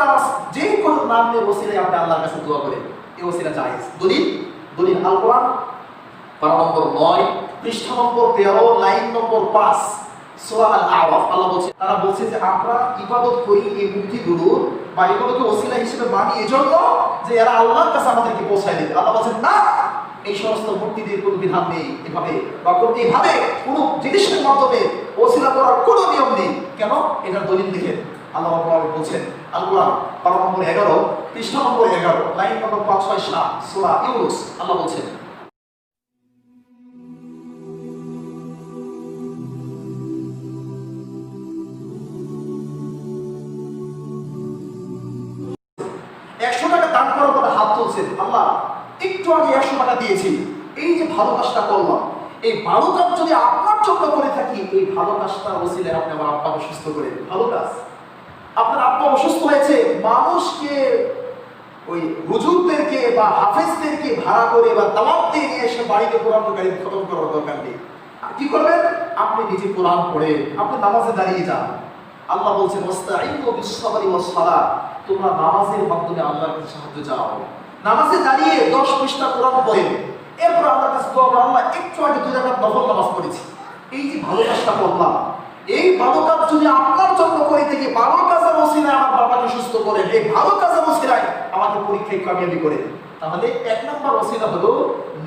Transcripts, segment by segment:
নামাজ, যে কোনো নাম নিয়ে ওসিলায় আপনি আল্লাহর কাছে দোয়া করেন, এই ওসিলা জায়েজ। দলিল আল কোরআন পারা নম্বর 9 পৃষ্ঠা নম্বর 13 লাইন নম্বর 5 সূরা আল আরাফ। আল্লাহ বলছে, তারা বলছে যে আমরা ইবাদত করি এই মূর্তিগুলো বা এগুলোকে ওসিলা হিসেবে মানি এজন্য যে এরা আল্লাহর কাছে আমাদেরকে পৌঁছায় দেবে। আল্লাহ বলছেন না, এই সমস্ত মূর্তিদের কোনো বিধান নেই, এভাবে বা এইভাবে কোনো জিনিসের মাধ্যমে ওসিলা করার কোনো নিয়ম নেই। কেন? এটার দলিল দেখেন। আল্লাহ রাব্বুল বলছেন আল কোরআন পারা নম্বর 11 পৃষ্ঠা নম্বর 11 লাইন নম্বর 5 6 7 সূরা ইউনূস। আল্লাহ বলছেন, আল্লাহ একটু আগে 100 টাকা দিয়েছি, এই যে ভালো কাজটা করলাম, এই ভালো কাজ যদি আপনার জন্য করে থাকি, এই ভালো কাজটা ওসিলায় আপনি আমার আব্বাকে সুস্থ করে। ভালো কাজ, আপনার আব্বা অসুস্থ হয়েছে, মানুষকে ওই হুজুরদেরকে বা হাফেজদেরকে ভাড়া করে বা দাওয়াত দিয়ে নিয়ে এসে বাড়িতে কোরআন কারীম খতম করার দরকার নেই। কি করবেন? আপনি নিজে কোরআন পড়ে আপনি নামাজে দাঁড়িয়ে যান। আল্লাহ বলছেন ওয়াস্তাঈনু বিস-সাবরি ওয়াস-সালাহ, তোমরা নামাজের মাধ্যমে আল্লাহর কাছে সাহায্য চাও। নামাজে দাঁড়িয়ে 10 পৃষ্ঠা কোরআন পড়েন, এরপর আল্লাহর কাছে দোয়া করো, আল্লাহ একটু আগে 2 রাকাত নফল নামাজ পড়েছি, এই যে ভালো কাজটা করলাম, এই ভালো কাজ যদি আপনার জন্য করে থেকে ভালো কাজের ওসিলায় আমার বাবাকে সুস্থ করেন, এই ভালো কাজের ওসিলায় আমাকে পরীক্ষায় কামিয়াবি করেন, তাহলে 1 নম্বর ওসিলা হলো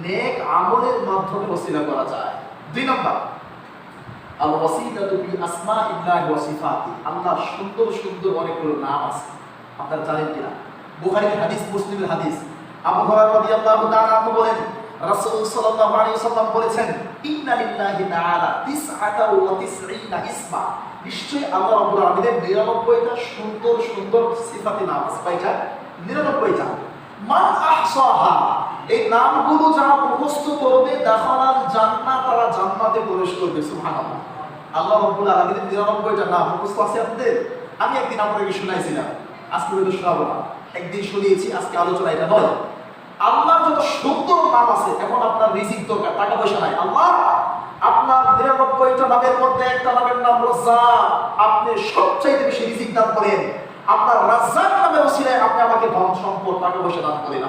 নেক আমলের মাধ্যমে ওসিলা করা যায়। 2 নম্বর আল ওয়াসিলাতু বি আসমাইল্লাহি ওয়া সিফাতি, আল্লাহর সুন্দর সুন্দর অনেকগুলো নাম আছে, আপনারা জানেন কিনা? বুখারীর হাদিস, মুসলিমের হাদিস, আবু হুরায়রা রাদিয়াল্লাহু তাআলা আনহু বলেন রাসূল সাল্লাল্লাহু আলাইহি ওয়াসাল্লাম বলেছেন, ইন্না লিল্লাহি তাআলা 99 ইসমা, নিশ্চয়ই আল্লাহ রাব্বুল আলামিনের 99টা সুন্দর সুন্দর সিফাতি নাম আছে। কয়টা? 99টা। মান আহসাহা, এই নামগুলো যারা মুখস্থ করবে দাখালাল জান্নাত, তারা জান্নাতে প্রবেশ করবে। সুবহানাল্লাহ। আল্লাহ রাব্বুল আলামিনের 99টা নাম মুখস্থ আছে আপনাদের? আমি একদিন আপনাদেরকে শোনাইছিলাম, আজকে হয়তো শোনাবো না, একদিন শুনিয়েছি, আজকে আলোচনা এটা নয়। আল্লাহর যত সুন্দর নাম আছে, এখন আপনার রিজিক দরকার, টাকা পয়সা নাই, আল্লাহ আপনার 99টা নামের মধ্যে একটা নামের নাম রাজ্জাক, আপনি সবচাইতে বেশি রিজিক দান করেন, আপনার রাজ্জাক নামের ওসিলায় আপনি আমাকে ধন সম্পদ টাকা পয়সা দান করেন,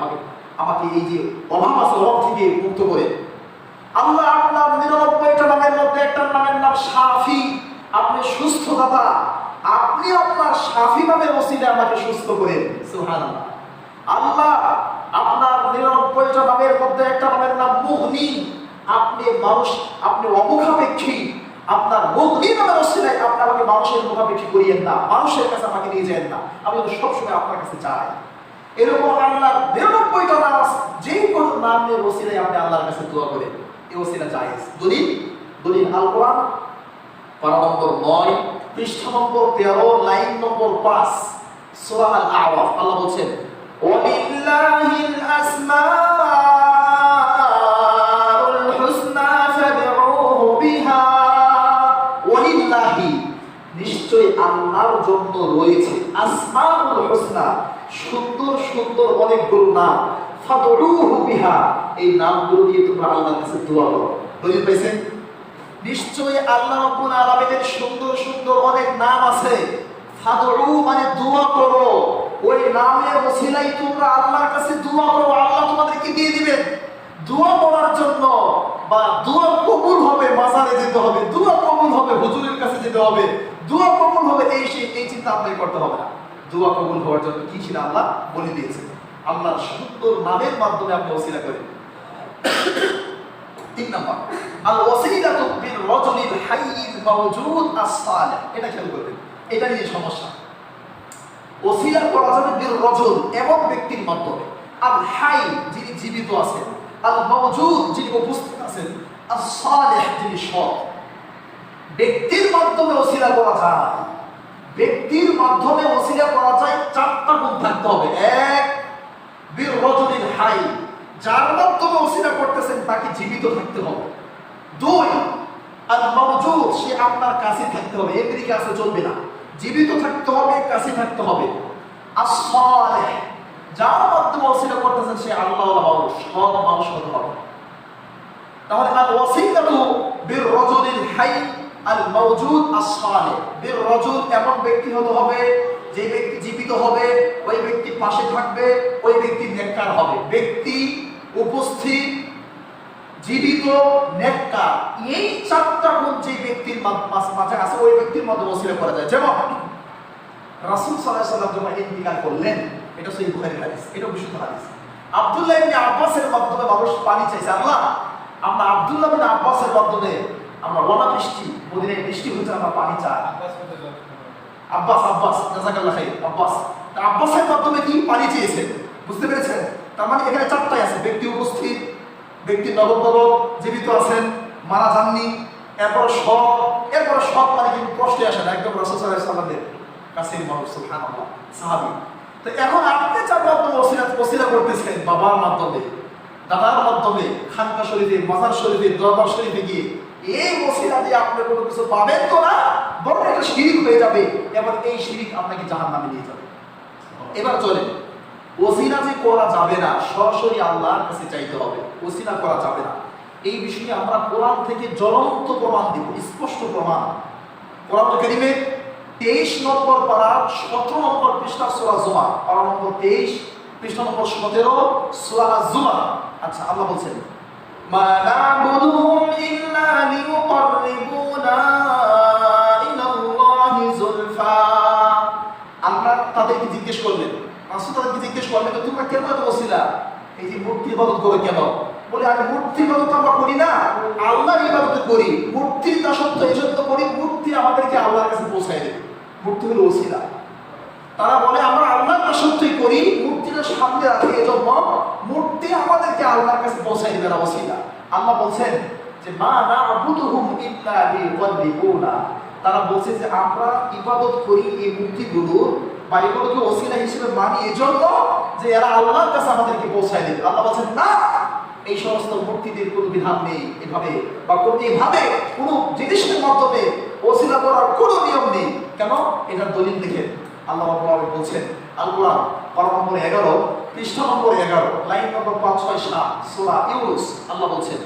আমাকে এই যে অভাব আছে অভাব থেকে মুক্ত করেন। আল্লাহ আপনার 99টা নামের মধ্যে একটা নামের নাম শাফি, আপনি সুস্থ দাতা, আপনি আপনার শাফি নামের ওসিলায় আমাকে সুস্থ করেন। সুবহানাল্লাহ। আল্লাহ আপনার 99টা নামের মধ্যে একটা নামের নাম মুগনি, আপনি অমুখাপেক্ষী, আপনার মুগনি নামের ওসিলায় আপনি আমাকে মানুষের মুখাপেক্ষী করিয়েন না, মানুষের কাছে আমাকে নিয়ে যান না, আমি তো সবসময় আপনার কাছে চাই। এরকম আল্লাহর 99টা নাম আছে, যে কোনো নাম নিয়ে ওসিলায় আপনি আল্লাহর কাছে দোয়া করেন, এই ওসিলা জায়েজ। দলিল আল কোরআন পারা নম্বর 9 পৃষ্ঠা নম্বর 13 লাইন নম্বর 5 সূরা আল আরাফ। আল্লাহ বলছেন ওয়ালিল্লাহিল আসমাউল হুসনা ফাদউহু বিহা, ওয়ালিল্লাহি, নিশ্চয়ই আল্লাহর জন্য রয়েছে আসমাউল হুসনা, সুন্দর সুন্দর অনেকগুলো নাম, ফাদউহু বিহা, এই নামগুলো দিয়ে তোমরা আল্লাহর কাছে দোয়া করো। দলিল পাইছেন? নিশ্চয়ই আল্লাহ রাব্বুল আলামিনের সুন্দর সুন্দর অনেক নাম আছে, ফাদউ মানে দোয়া করো, ওই নামের ওসিলায় তোমরা আল্লাহর কাছে দোয়া করো, আল্লাহ তোমাদেরকে দিয়ে দিবেন। দোয়া করার জন্য বা দোয়া কবুল হবে মাজারে যেতে হবে, দোয়া কবুল হবে হুজুরের কাছে যেতে হবে, দোয়া কবুল হবে এই চিন্তা আপনাকে করতে হবে না। দোয়া কবুল হওয়ার জন্য কি ছিল আল্লাহ বলে দিয়েছে, আল্লাহর সুন্দর নামের মাধ্যমে আপনি ওসিলা করেন। 3 নম্বর আল ওয়াসিলাতু বির রাজুলিল হাইয়িল মাওজুদ আস-সালিহ, এটা খেয়াল করবেন, এটা নিয়ে সমস্যা। ওসিলা করা যাবে বির রাজুল, এমন ব্যক্তির মাধ্যমে, আল হাই যিনি জীবিত আছেন, আল মাওজুদ যিনি উপস্থিত আছেন, আস-সালিহ যিনি সৎ। ব্যক্তির মাধ্যমে ওসিলা করা যায়, ব্যক্তির মাধ্যমে ওসিলা করা যায়, 4টা গুণ থাকতে হবে। 1 বির রাজুলিল হাই, যার মাধ্যমে ওসিলা করতেছেন তাকে জীবিত থাকতে হবে। 2 আল মাওজুদ, সে আপনার কাছে থাকতে হবে, আমেরিকা আছে চলবে না, জীবিত থাকতে হবে, কাছে থাকতে হবে। আস-সালিহ, যার মাধ্যমে ওসিলা করতেছেন সে আল্লাহওয়ালা মানুষ, সৎ মানুষ হতে হবে। তাহলে আল ওয়াসিলাতু বির রাজুলিল হাই আল মাওজুদ আস-সালিহ, বির রাজুল এমন ব্যক্তি হতে হবে যে ব্যক্তি জীবিত হবে ওই ব্যক্তি পাশে থাকবে, ওই ব্যক্তি নেককার হবে। ব্যক্তি, উপস্থিত, জীবিত, নেককার, এই চারটা গুণ যে ব্যক্তির মাঝে আছে ওই ব্যক্তির মধ্যে ওসিলা করা যায়। যেমন রাসূল সাল্লাল্লাহু আলাইহি ওয়াসাল্লাম যখন ইন্তিকাল করলেন, এটা সহিহ বুখারীর হাদিস, এটা বিশুদ্ধ হাদিস। আব্দুল্লাহ ইবনে আব্বাসের মাধ্যমে মানুষ পানি চাইছে, আল্লাহ আমরা আব্দুল্লাহ ইবনে আব্বাসের মাধ্যমে আমরা বৃষ্টি, মদিনায় বৃষ্টি হচ্ছে, আমরা পানি চাই। আব্বাস জাযাকাল্লাহ খাইর, আব্বাসের মাধ্যমে কি পানি চেয়েছেন, বুঝতে পেরেছেন? তার মানে এখানে চারটাই আছে, ব্যক্তি উপস্থিত, ব্যক্তি নগদ জীবিত আছেন, মারা যাননি, এরপর সব মানে কিন্তু প্রশ্নে আসে না, একদম রাসূল সাল্লাল্লাহু আলাইহি ওয়াসাল্লামের কাছের মানুষ, সুবহানাল্লাহ, সাহাবী। তো এখন আপনি চার মাধ্যমে ওসিলা করতেছেন, বাবার মাধ্যমে, দাদার মাধ্যমে, খানকা শরীফে, মাজার শরীফে, দরবার শরীফে গিয়ে, এই ওসিলা দিয়ে আপনি কোনো কিছু পাবেন তো না, বরং এটা শিরক হয়ে যাবে এবং এই শিরক আপনাকে জাহান্নামে নিয়ে যাবে। এবার চলেন, ওসিলা যে করা যাবে না, সরাসরি আল্লাহর কাছে চাইতে হবে, ওসিলা করা যাবে না। এই বিষয়ে আমরা কোরআন থেকে জ্বলন্ত প্রমাণ দিব, স্পষ্ট প্রমাণ। কোরআন কারীমে 23 নম্বর পারা 17 নম্বর পৃষ্ঠা সূরা জুমার, পারা নম্বর 23, পৃষ্ঠা নম্বর 17, সূরা জুমার। আচ্ছা, আল্লাহ বলছেন, মা না'বুদুহুম ইল্লা লিয়ুকাররিবুনা ইলাল্লাহি যুলফা। আল্লাহ তাদেরকে জিজ্ঞেস করলেন, রাসূল তাদেরকে জিজ্ঞেস করলেন, তোমরা কেন এত ওসিলা, এই যে মূর্তি ইবাদত করো কেন? বলে, আরে মূর্তি ইবাদত আমরা করি না, আল্লাহর ইবাদত করি। মূর্তির দাসত্ব এজন্য করি, মূর্তি আমাদেরকে আল্লাহর কাছে পৌঁছায় দেবে। মূর্তি হলো ওসিলা। তারা বলে আমরা আল্লাহর দাসত্বই করি, মূর্তিটা সামনে রাখি, এজন্য মূর্তি আমাদেরকে আল্লাহর কাছে পৌঁছায় দেবে, ওসিলা। আল্লাহ বলছেন যে মা না'বুদুহুম ইল্লা লিয়ুকাররিবুনা। তারা বলছে যে আমরা ইবাদত করি এই মূর্তিগুলো বা এগুলোকে ওসিলা হিসেবে মানি এজন্য যে এরা আল্লাহর কাছে আমাদেরকে পৌঁছায় দেবে। আল্লাহ বলছেন না, এই সমস্ত মূর্তিদের কোনো বিধান নেই, এভাবে বা এইভাবে কোনো জিনিসের মাধ্যমে ওসিলা করার কোনো নিয়ম নেই। কেন? এটার দলিল দেখেন, আল্লাহ রাব্বুল আলামিন বলছেন, আল কোরআন পারা নম্বর 11, পৃষ্ঠা নম্বর 11, লাইন নম্বর 5, 6, 7, সূরা ইউনূস। আল্লাহ বলছেন,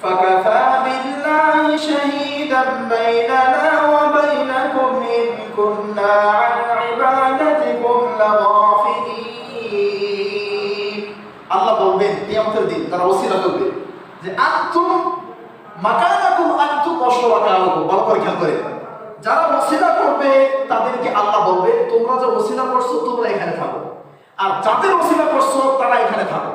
ফাকাফা বিল্লাহি শাহীদান বাইনানা ওয়া বাইনাকুম ইন কুন্না আন ইবাদাতিকুম লাগাফিলিন। আল্লাহ বলবেন কিয়ামতের দিন তারা ওসিলা করবে যে আনতুম মাকানাকুম আনতুম ওয়া শুরাকাউকুম। ভালো করে খেয়াল করেন, যারা ওসিলা করবে তাদেরকে আল্লাহ বলবে তোমরা যে ওসিলা করছো তোমরা এখানে থাকো, আর যাদের ওসিলা করছো তারা এখানে থাকো।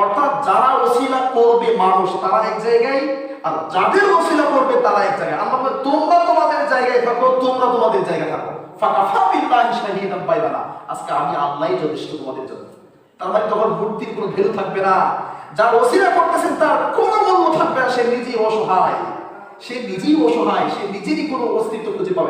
অর্থাৎ যারা ওসিলা করবে মানুষ তারা এক জায়গায়, আর যাদের ওসিলা করবে তারা এক জায়গায়। আল্লাহ বলে তোমরা তোমাদের জায়গায় থাকো, তোমরা তোমাদের জায়গায় থাকো। ফাকাফা বিল্লাহি শাহীদান বাইনানা। আজকে আমি আল্লাহই যথেষ্ট তোমাদের জন্য। তার মানে তখন মূর্তির কোনো ভ্যালু থাকবে না, যার ওসিলা করতেছেন তার কোনো মূল্য থাকবে না, সে নিজেই অসহায়, সে নিজেরই কোনো অস্তিত্ব খুঁজে পাবে।